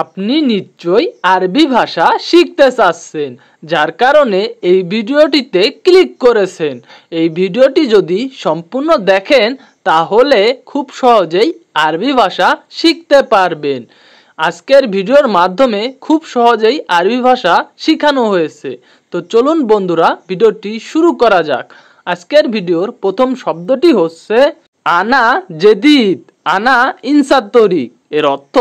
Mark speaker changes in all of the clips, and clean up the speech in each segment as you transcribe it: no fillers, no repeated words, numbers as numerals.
Speaker 1: আপনি নিশ্চয়ই আরবি ভাষা শিখতে চাচ্ছেন, যার কারণে এই ভিডিওটিতে ক্লিক করেছেন। এই ভিডিওটি যদি সম্পূর্ণ দেখেন তাহলে খুব সহজেই আরবি ভাষা শিখতে পারবেন। আজকের ভিডিওর মাধ্যমে খুব সহজেই আরবি ভাষা শেখানো হয়েছে। তো চলুন বন্ধুরা, ভিডিওটি শুরু করা যাক। আজকের ভিডিওর প্রথম শব্দটি হচ্ছে আনা জেদিদ, আনা ইনসাত্তরিক। এর অর্থ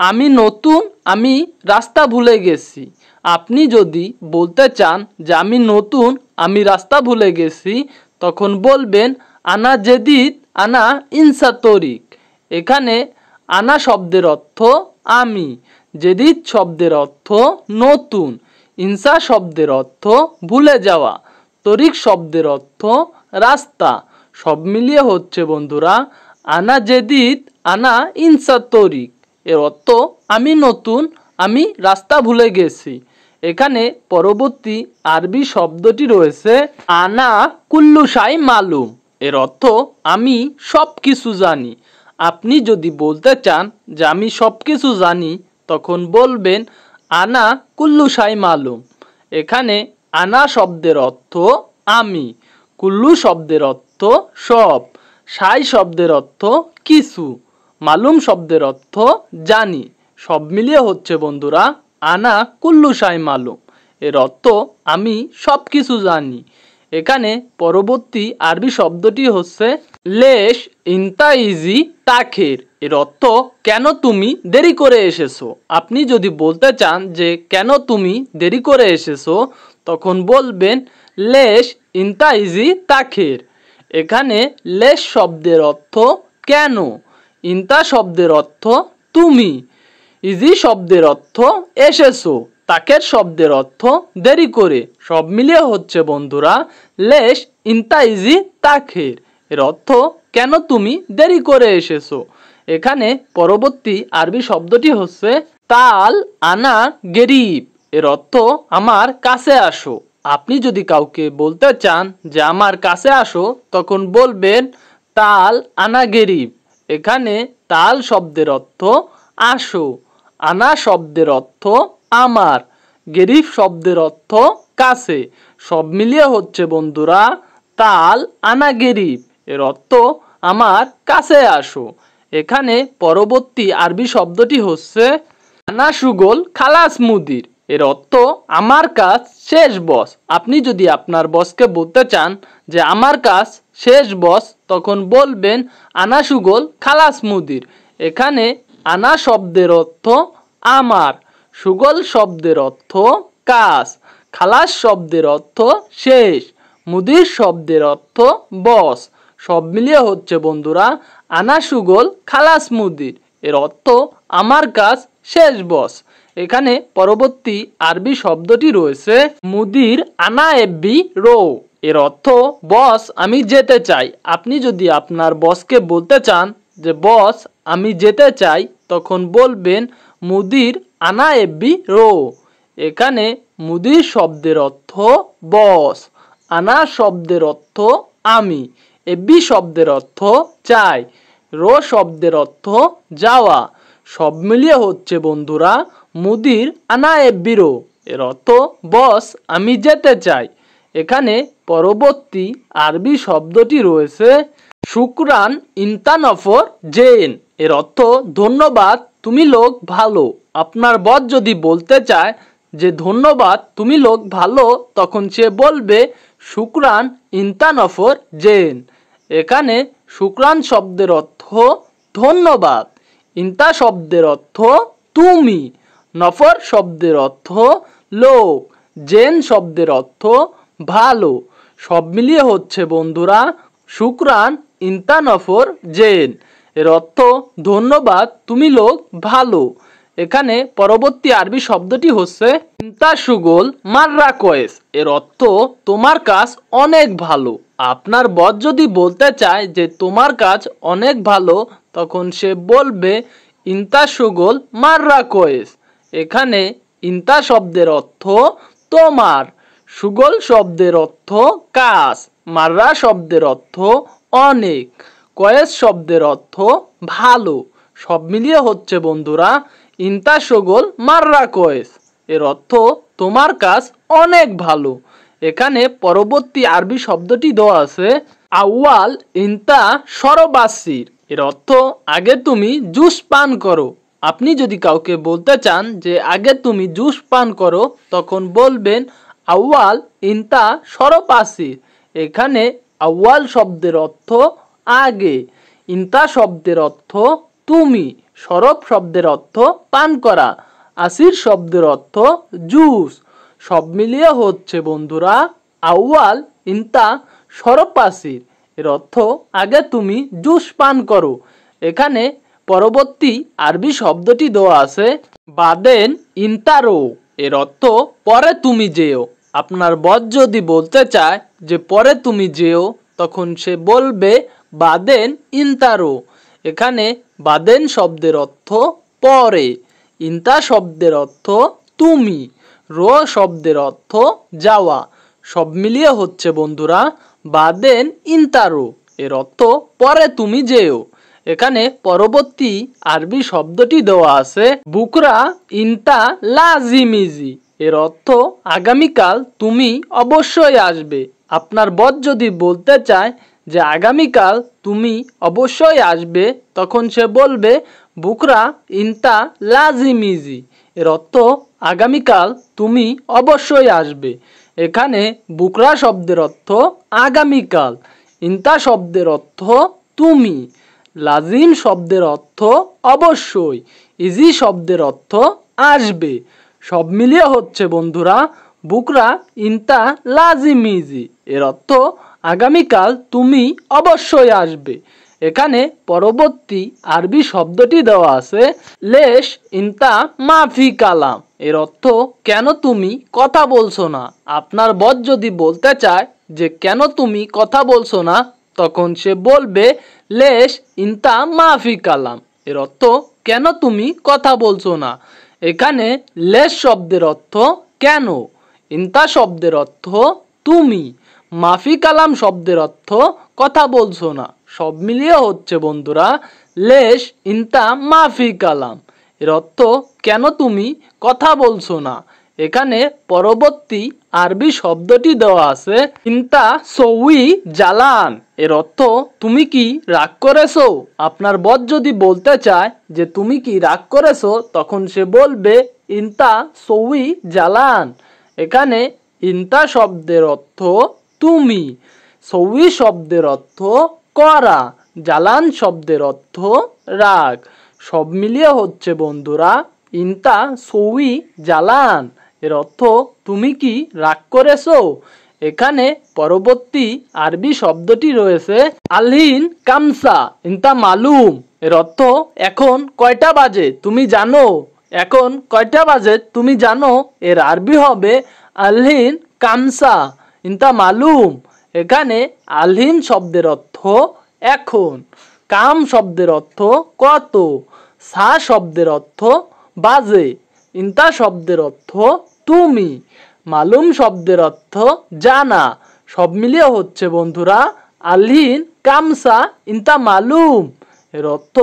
Speaker 1: আমি নতুন, আমি রাস্তা ভুলে গেছি। আপনি যদি বলতে চান যে আমি নতুন, আমি রাস্তা ভুলে গেছি, তখন বলবেন আনা জেদিদ, আনা ইনসাত্তরিক। এখানে আনা শব্দের অর্থ আমি, জেদিদ শব্দের অর্থ নতুন, ইনসা শব্দের অর্থ ভুলে যাওয়া, তরিক শব্দের অর্থ রাস্তা। সব মিলিয়ে হচ্ছে বন্ধুরা আনা জেদিদ, আনা ইনসা তরিক। এর অর্থ আমি নতুন, আমি রাস্তা ভুলে গেছি। এখানে পরবর্তী আরবি শব্দটি রয়েছে আনা কুল্লু শাই মালুম। এর অর্থ আমি সব কিছু জানি। আপনি যদি বলতে চান যে আমি সব কিছু জানি, তখন বলবেন আনা কুল্লু শাই মালুম। এখানে আনা শব্দের অর্থ আমি, কুল্লু শব্দের অর্থ সব, শাই শব্দের অর্থ কিছু, মালুম শব্দের অর্থ জানি। সব মিলিয়ে হচ্ছে বন্ধুরা আনা কুল্লু শাই মালুম। এর অর্থ আমি সব কিছু জানি। এখানে পরবর্তী আরবি শব্দটি হচ্ছে লেশ ইনতা ইজি তাখের। এর অর্থ কেন তুমি দেরি করে এসেছো। আপনি যদি বলতে চান যে কেন তুমি দেরি করে এসেছো, তখন বলবেন লেশ ইনতা ইজি তাখের। এখানে লেশ শব্দের অর্থ কেন, ইনতা শব্দের অর্থ তুমি, ইজি শব্দের অর্থ এসেছো, তাকের শব্দের অর্থ দেরি করে। সব মিলিয়ে হচ্ছে বন্ধুরা লেশ ইনতা ইজি তাখের। এর অর্থ কেন তুমি দেরি করে এসেছো। এখানে পরবর্তী আরবি শব্দটি হচ্ছে তাল আনা গেরিব। এর অর্থ আমার কাছে আসো। আপনি যদি কাউকে বলতে চান যে আমার কাছে আসো, তখন বলবেন তাল আনা গেরিব। এখানে তাল শব্দের অর্থ আসো, আনা শব্দের অর্থ আমার, গেরিব শব্দের অর্থ কাছে। সব মিলিয়ে হচ্ছে বন্ধুরা তাল আনা গেরিব। এর অর্থ আমার কাছে আসো। এখানে পরবর্তী আরবি শব্দটি হচ্ছে আনা সুগোল খালাস মুদির। এর অর্থ আমার কাজ শেষ বস। আপনি যদি আপনার বসকে বলতে চান যে আমার কাজ শেষ বস, তখন বলবেন আনা সুগোল খালাস মুদির। এখানে আনা শব্দের অর্থ আমার, সুগোল শব্দের অর্থ কাজ, খালাস শব্দের অর্থ শেষ, মুদির শব্দের অর্থ বস। সব মিলিয়ে হচ্ছে বন্ধুরা আনা সুগোল খালাস মুদির। এর অর্থ আমার কাজ শেষ বস। এখানে পরবর্তী আরবি শব্দটি রয়েছে মুদির আনা এব্বি রো। এর অর্থ বস আমি যেতে চাই। আপনি যদি আপনার বসকে বলতে চান যে বস আমি যেতে চাই, তখন বলবেন মুদির আনা এব্বি রো। এখানে মুদির শব্দের অর্থ বস, আনা শব্দের অর্থ আমি, এব্বি শব্দের অর্থ চাই, রো শব্দের অর্থ যাওয়া। সব মিলিয়ে হচ্ছে বন্ধুরা মুদির আনা এব্বি রো। এর অর্থ বস আমি যেতে চাই। এখানে পরবর্তী আরবি শব্দটি রয়েছে শুকরান ইনতা নফর জেন। এর অর্থ ধন্যবাদ, তুমি লোক ভালো। আপনার বস যদি বলতে চায় যে ধন্যবাদ, তুমি লোক ভালো, তখন সে বলবে শুকরান ইনতা নফর জেন। এখানে শুকরান শব্দের অর্থ ধন্যবাদ, ইনতা শব্দের অর্থ তুমি, নফর শব্দের অর্থ লোক, জেন শব্দের অর্থ ভালো। সব মিলিয়ে হচ্ছে বন্ধুরা শুকরান ইনতা নফর জেন। এর অর্থ ধন্যবাদ, তুমি লোক ভালো। এখানে পরবর্তী আরবি শব্দটি হচ্ছে ইনতা সুগোল মাররা কয়েস। এর অর্থ তোমার কাজ অনেক ভালো। আপনার বস যদি বলতে চায় যে তোমার কাজ অনেক ভালো, তখন সে বলবে ইনতা সুগোল মাররা কয়েস। এখানে ইনতা শব্দের অর্থ তোমার, সুগোল শব্দের অর্থ কাজ, মাররা শব্দের অর্থ অনেক, কয়েস শব্দের অর্থ ভালো। সব মিলিয়ে হচ্ছে বন্ধুরা ইনতা শগল মাররা কয়েস, এর অর্থ তোমার কাজ অনেক ভালো। এখানে পরবর্তী আরবি শব্দটি দেওয়া আছে আউয়াল ইনতা সরবাসির, এর অর্থ আগে তুমি জুস পান করো। আপনি যদি কাউকে বলতে চান যে আগে তুমি জুস পান করো, তখন বলবেন আউয়াল ইনতা সরবাসির। এখানে আউয়াল শব্দের অর্থ আগে, ইনতা শব্দের অর্থ তুমি, সরব শব্দের অর্থ পান করা, আসির শব্দের অর্থ জুস। সব মিলিয়ে হচ্ছে বন্ধুরা আউয়াল ইনতা সরবাসির, এর অর্থ আগে তুমি জুস পান করো। এখানে পরবর্তী আরবি শব্দটি দেওয়া আছে বাদেন ইনতারো, এর অর্থ পরে তুমি যেও। আপনার বস যদি বলতে চায় যে পরে তুমি যেও, তখন সে বলবে বাদেন ইনতারো। এখানে বাদেন শব্দের অর্থ পরে, ইনতা শব্দের অর্থ তুমি, রো শব্দের অর্থ যাওয়া। সব মিলিয়ে হচ্ছে বন্ধুরা বাদেন ইনতারো, এর অর্থ পরে তুমি যেও। এখানে পরবর্তী আরবি শব্দটি দেওয়া আছে বুকরা ইনতা লাজিমিজি, এর অর্থ আগামীকাল তুমি অবশ্যই আসবে। আপনার বস যদি বলতে চায় যে আগামীকাল তুমি অবশ্যই আসবে, তখন সে বলবে বুকরা ইনতা লাজিমিজি, এর অর্থ আগামীকাল তুমি অবশ্যই আসবে। এখানে বুকরা শব্দের অর্থ আগামীকাল, ইনতা শব্দের অর্থ তুমি, লাজিম শব্দের অর্থ অবশ্যই, ইজি শব্দের অর্থ আসবে। সব মিলিয়ে হচ্ছে বন্ধুরা বুকরা ইনতা লাজিমিজি, এর অর্থ আগামীকাল তুমি অবশ্যই আসবে। এখানে পরবর্তী আরবি শব্দটি দেওয়া আছে লেশ ইনতা মাফি কালাম, এর অর্থ কেন তুমি কথা বলছো না। আপনার বস যদি বলতে চায় যে কেন তুমি কথা বলছো না, তখন সে বলবে লেশ ইনতা মাফি কালাম, এর অর্থ কেন তুমি কথা বলছো না। এখানে লেশ শব্দের অর্থ কেন, ইনতা শব্দের অর্থ তুমি, মাফি কালাম শব্দের অর্থ কথা বলছো না। সব মিলিয়ে হচ্ছে বন্ধুরা লেশ ইনতা মাফি কালাম, এর অর্থ কেন তুমি কথা বলছো না। এখানে পরবর্তী আরবি শব্দটি দেওয়া আছে ইনতা সউই জালান, এর অর্থ তুমি কি রাগ করেছো। আপনার বস যদি বলতে চায় যে তুমি কি রাগ করেছো, তখন সে বলবে ইনতা সউই জালান। এখানে ইনতা শব্দের অর্থ তুমি, সউই শব্দের অর্থ করা, জালান শব্দের অর্থ রাগ। সব মিলিয়ে হচ্ছে বন্ধুরা ইনতা সউই জালান, এর অর্থ তুমি কি রাগ করেছো। এখানে পরবর্তী আরবি শব্দটি রয়েছে আলহিন কামসা ইনতা মালুম, এর অর্থ এখন কয়টা বাজে তুমি জানো। এখন কয়টা বাজে তুমি জানো, এর আরবি হবে আলহিন কামসা ইনতা মালুম। এখানে আলহিন শব্দের অর্থ এখন, কাম শব্দের অর্থ কত, সা শব্দের অর্থ বাজে, ইনতা শব্দের অর্থ তুমি, মালুম শব্দের অর্থ জানা। সব মিলিয়ে হচ্ছে বন্ধুরা আলহিন কামসা ইনতা মালুম, এর অর্থ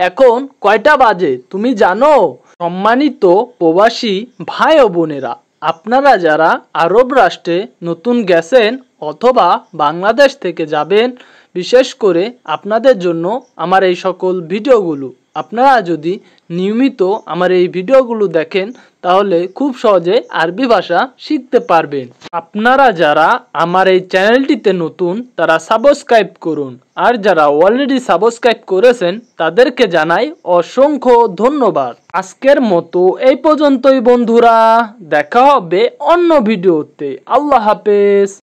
Speaker 1: এখন কয়টা বাজে তুমি জানো। সম্মানিত প্রবাসী ভাই ও বোনেরা, আপনারা যারা আরব রাষ্ট্রে নতুন গেছেন অথবা বাংলাদেশ থেকে যাবেন, বিশেষ করে আপনাদের জন্য আমার এই সকল ভিডিওগুলো। আপনারা যদি নিয়মিত আমার এই ভিডিওগুলো দেখেন, তাহলে খুব সহজে আরবি ভাষা শিখতে পারবেন। আপনারা যারা আমার এই চ্যানেলটিতে নতুন, তারা সাবস্ক্রাইব করুন, আর যারা অলরেডি সাবস্ক্রাইব করেছেন তাদেরকে জানাই অসংখ্য ধন্যবাদ। আজকের মতো এই পর্যন্তই বন্ধুরা, দেখা হবে অন্য ভিডিওতে। আল্লাহ হাফেজ।